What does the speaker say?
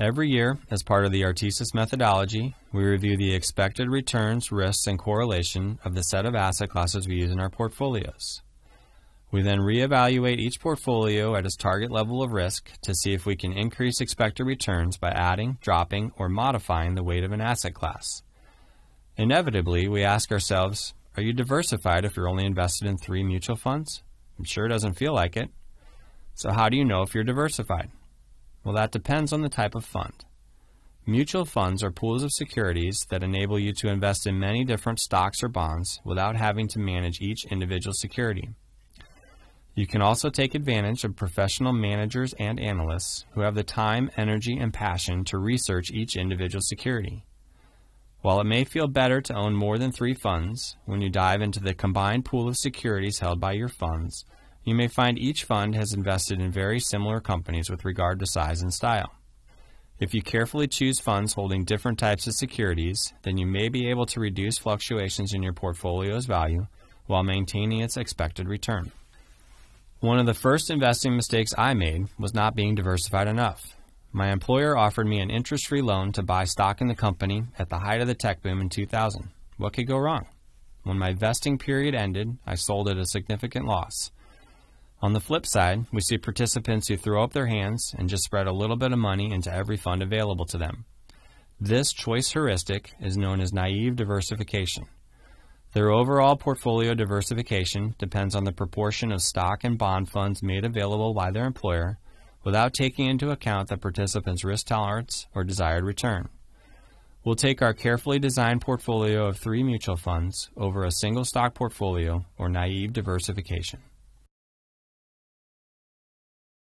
Every year, as part of the Artesis methodology, we review the expected returns, risks, and correlation of the set of asset classes we use in our portfolios. We then reevaluate each portfolio at its target level of risk to see if we can increase expected returns by adding, dropping, or modifying the weight of an asset class. Inevitably, we ask ourselves, are you diversified if you're only invested in 3 mutual funds? It sure doesn't feel like it. So how do you know if you're diversified? Well, that depends on the type of fund. Mutual funds are pools of securities that enable you to invest in many different stocks or bonds without having to manage each individual security. You can also take advantage of professional managers and analysts who have the time, energy, and passion to research each individual security. While it may feel better to own more than 3 funds, when you dive into the combined pool of securities held by your funds, you may find each fund has invested in very similar companies with regard to size and style. If you carefully choose funds holding different types of securities, then you may be able to reduce fluctuations in your portfolio's value while maintaining its expected return. One of the first investing mistakes I made was not being diversified enough. My employer offered me an interest-free loan to buy stock in the company at the height of the tech boom in 2000. What could go wrong? When my vesting period ended, I sold at a significant loss. On the flip side, we see participants who throw up their hands and just spread a little bit of money into every fund available to them. This choice heuristic is known as naive diversification. Their overall portfolio diversification depends on the proportion of stock and bond funds made available by their employer without taking into account the participant's risk tolerance or desired return. We'll take our carefully designed portfolio of 3 mutual funds over a single stock portfolio or naive diversification.